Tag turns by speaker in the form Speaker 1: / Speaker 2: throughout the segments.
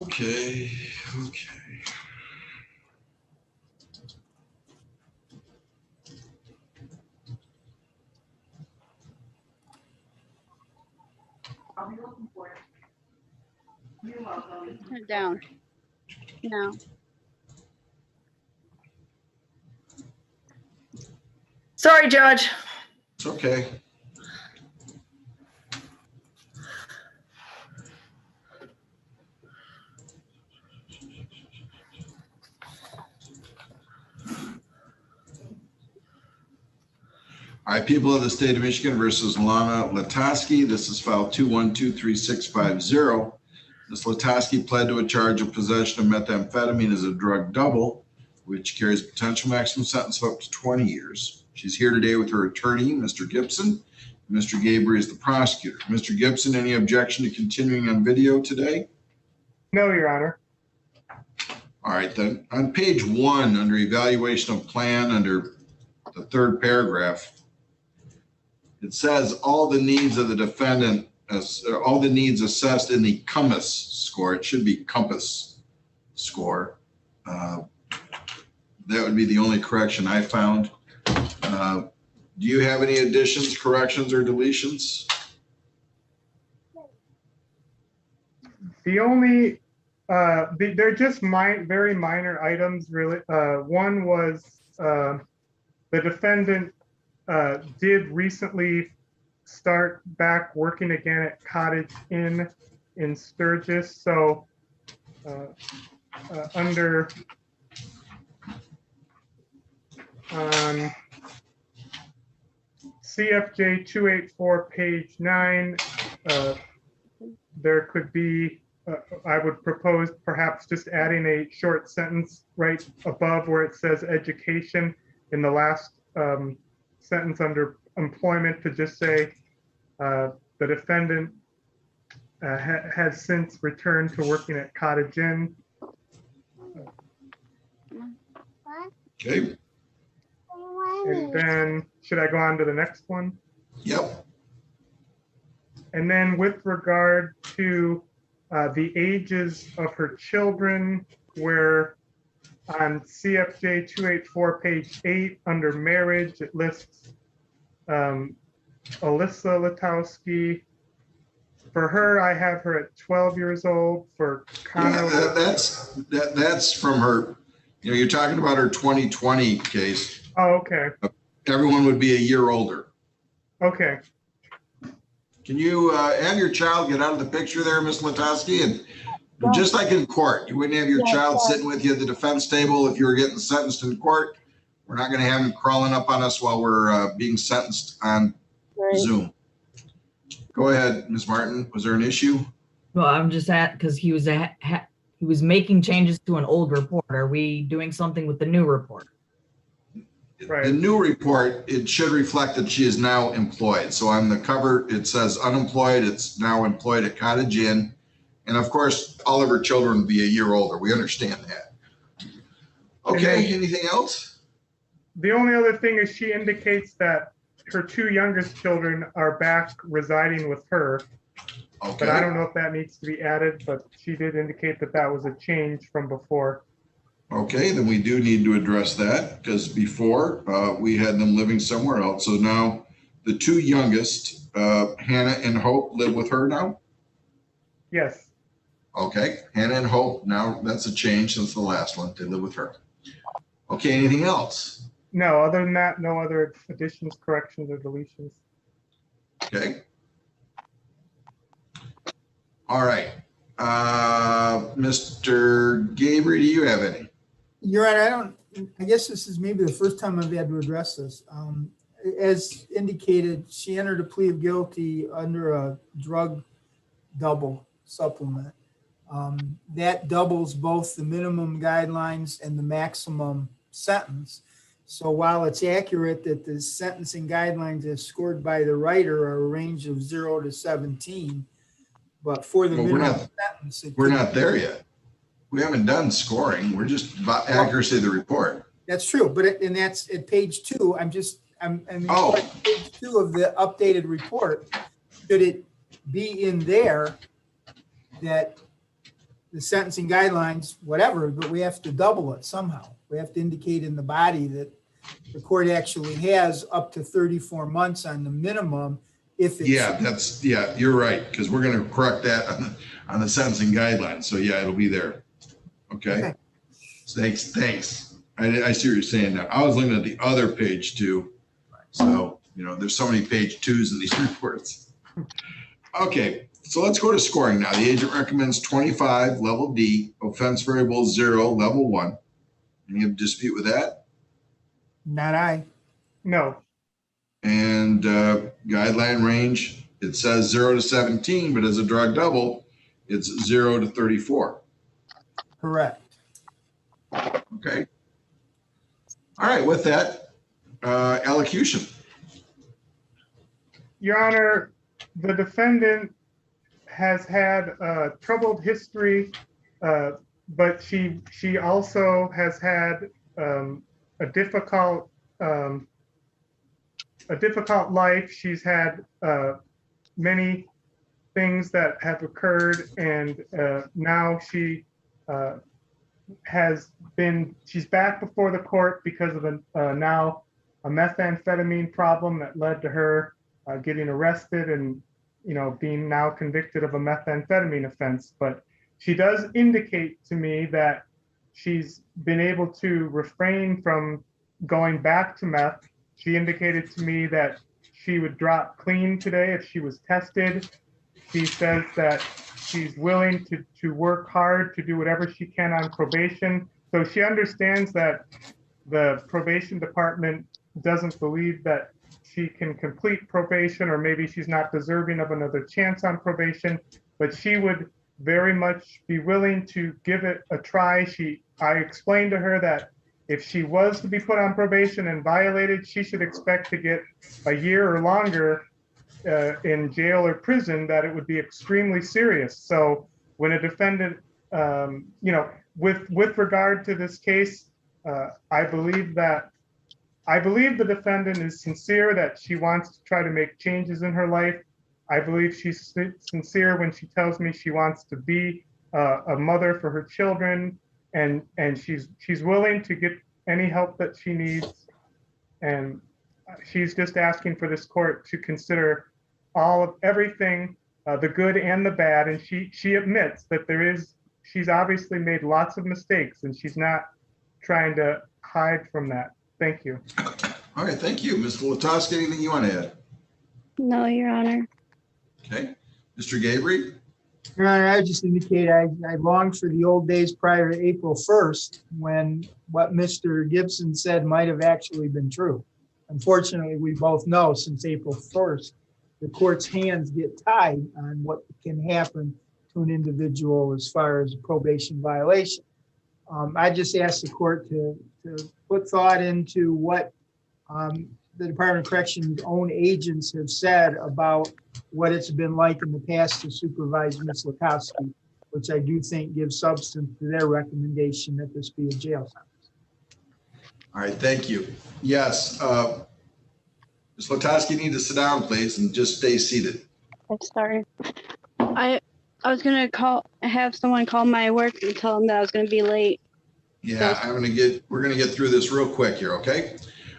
Speaker 1: Okay.
Speaker 2: I'll be looking for it. You're welcome.
Speaker 3: Turn it down. No.
Speaker 4: Sorry, Judge.
Speaker 1: It's okay. All right, people of the state of Michigan versus Lona Latoski. This is file 2123650. Ms. Latoski pled to a charge of possession of methamphetamine as a drug double, which carries a potential maximum sentence of up to 20 years. She's here today with her attorney, Mr. Gibson. Mr. Gabriel is the prosecutor. Mr. Gibson, any objection to continuing on video today?
Speaker 5: No, Your Honor.
Speaker 1: All right, then. On page 1, under evaluation of plan, under the third paragraph, it says all the needs of the defendant, all the needs assessed in the compass score. It should be compass score. That would be the only correction I found. Do you have any additions, corrections, or deletions?
Speaker 5: The only, they're just very minor items, really. One was the defendant did recently start back working again at Cottage Inn in Sturgis. So under CFJ 284, page 9, there could be, I would propose perhaps just adding a short sentence right above where it says education in the last sentence under employment to just say the defendant has since returned to working at Cottage Inn.
Speaker 1: Okay.
Speaker 5: And then should I go on to the next one?
Speaker 1: Yep.
Speaker 5: And then with regard to the ages of her children, where on CFJ 284, page 8, under marriage, it lists Alyssa Latoski. For her, I have her at 12 years old. For Connor,
Speaker 1: Yeah, that's from her. You know, you're talking about her 2020 case.
Speaker 5: Oh, okay.
Speaker 1: Everyone would be a year older.
Speaker 5: Okay.
Speaker 1: Can you have your child get out of the picture there, Ms. Latoski? And just like in court, you wouldn't have your child sitting with you at the defense table if you were getting sentenced in court. We're not going to have him crawling up on us while we're being sentenced on Zoom. Go ahead, Ms. Martin. Was there an issue?
Speaker 4: Well, I'm just because he was making changes to an old report. Are we doing something with the new report?
Speaker 5: Right.
Speaker 1: The new report, it should reflect that she is now employed. So on the cover, it says unemployed. It's now employed at Cottage Inn. And of course, all of her children will be a year older. We understand that. Okay, anything else?
Speaker 5: The only other thing is she indicates that her two youngest children are back residing with her.
Speaker 1: Okay.
Speaker 5: But I don't know if that needs to be added, but she did indicate that that was a change from before.
Speaker 1: Okay, then we do need to address that because before we had them living somewhere else. So now the two youngest, Hannah and Hope, live with her now?
Speaker 5: Yes.
Speaker 1: Okay, Hannah and Hope, now that's a change since the last one. They live with her. Okay, anything else?
Speaker 5: No, other than that, no other additions, corrections, or deletions.
Speaker 1: Okay. All right. Mr. Gabriel, do you have any?
Speaker 6: You're right. I guess this is maybe the first time I've had to address this. As indicated, she entered a plea of guilty under a drug double supplement. That doubles both the minimum guidelines and the maximum sentence. So while it's accurate that the sentencing guidelines as scored by the writer are a range of 0 to 17, but for the minimum sentence,
Speaker 1: we're not there yet. We haven't done scoring. We're just about accuracy of the report.
Speaker 6: That's true, but and that's at page 2. I'm page 2 of the updated report. Should it be in there that the sentencing guidelines, whatever, but we have to double it somehow. We have to indicate in the body that the court actually has up to 34 months on the minimum if it's.
Speaker 1: Yeah, you're right, because we're going to correct that on the sentencing guidelines. So yeah, it'll be there. Okay. Thanks. I see what you're saying now. I was looking at the other page too. So, there's so many page twos in these reports. Okay, so let's go to scoring now. The agent recommends 25, level D, offense variable 0, level 1. Any dispute with that?
Speaker 6: Not I.
Speaker 5: No.
Speaker 1: And guideline range, it says 0 to 17, but as a drug double, it's 0 to 34.
Speaker 6: Correct.
Speaker 1: Okay. All right, with that, elocution.
Speaker 5: Your Honor, the defendant has had a troubled history, but she also has had a difficult life. She's had many things that have occurred, and now she's back before the court because of now a methamphetamine problem that led to her getting arrested and being now convicted of a methamphetamine offense. But she does indicate to me that she's been able to refrain from going back to meth. She indicated to me that she would drop clean today if she was tested. She says that she's willing to work hard to do whatever she can on probation. So she understands that the probation department doesn't believe that she can complete probation, or maybe she's not deserving of another chance on probation, but she would very much be willing to give it a try. I explained to her that if she was to be put on probation and violated, she should expect to get a year or longer in jail or prison, that it would be extremely serious. So when a defendant, with regard to this case, I believe the defendant is sincere that she wants to try to make changes in her life. I believe she's sincere when she tells me she wants to be a mother for her children, and she's willing to get any help that she needs. And she's just asking for this court to consider everything, the good and the bad. And she admits that she's obviously made lots of mistakes, and she's not trying to hide from that. Thank you.
Speaker 1: All right, thank you. Mr. Latoski, anything you want to add?
Speaker 3: No, Your Honor.
Speaker 1: Okay. Mr. Gabriel?
Speaker 6: Your Honor, I just indicate I long for the old days prior to April 1st, when what Mr. Gibson said might have actually been true. Unfortunately, we both know since April 1st, the court's hands get tied on what can happen to an individual as far as a probation violation. I just asked the court to put thought into what the Department of Corrections' own agents have said about what it's been like in the past to supervise Ms. Latoski, which I do think gives substance to their recommendation that this be a jail sentence.
Speaker 1: All right, thank you. Yes, Ms. Latoski, you need to sit down, please, and just stay seated.
Speaker 3: I'm sorry. I was gonna have someone call my work and tell them that I was gonna be late.
Speaker 1: Yeah, we're gonna get through this real quick here, okay?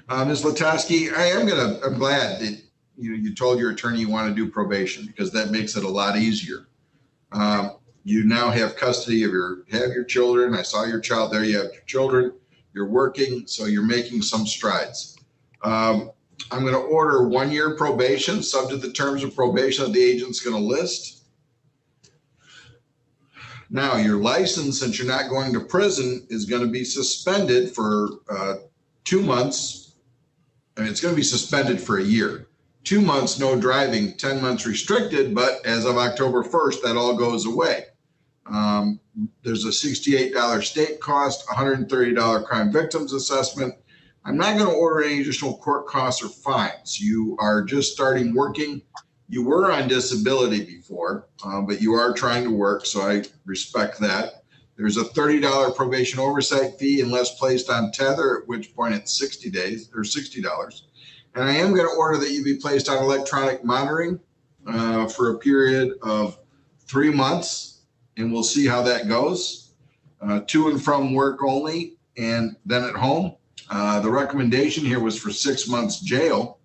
Speaker 1: Ms. Latoski, I'm glad that you told your attorney you want to do probation, because that makes it a lot easier. You now have custody of your children. I saw your child there. You have your children. You're working, so you're making some strides. I'm going to order 1 year probation, subject to the terms of probation that the agent's going to list. Now, your license, since you're not going to prison, is going to be suspended for 2 months. I mean, it's going to be suspended for a year. 2 months, no driving, 10 months restricted, but as of October 1st, that all goes away. There's a $68 state cost, $130 crime victims assessment. I'm not going to order any additional court costs or fines. You are just starting working. You were on disability before, but you are trying to work, so I respect that. There's a $30 probation oversight fee unless placed on tether, at which point it's 60 days or $60. And I am going to order that you be placed on electronic monitoring for a period of 3 months. and we'll see how that goes. To and from work only, and then at home. The recommendation here was for 6 months jail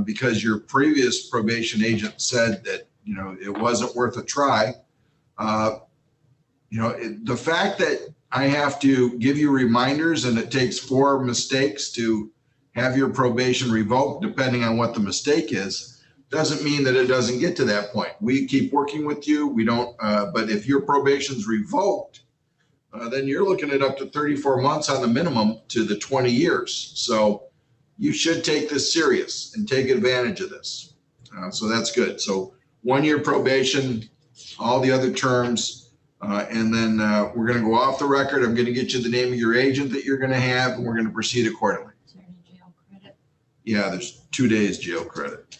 Speaker 1: because your previous probation agent said that, you know, it wasn't worth a try. You know, the fact that I have to give you reminders and it takes 4 mistakes to have your probation revoked, depending on what the mistake is, doesn't mean that it doesn't get to that point. We keep working with you. We don't, but if your probation's revoked, then you're looking at up to 34 months on the minimum to the 20 years. So you should take this serious and take advantage of this. So that's good. So 1 year probation, all the other terms, and then we're going to go off the record. I'm going to get you the name of your agent that you're going to have, and we're going to proceed accordingly.
Speaker 7: Is there any jail credit?
Speaker 1: Yeah, there's 2 days jail credit.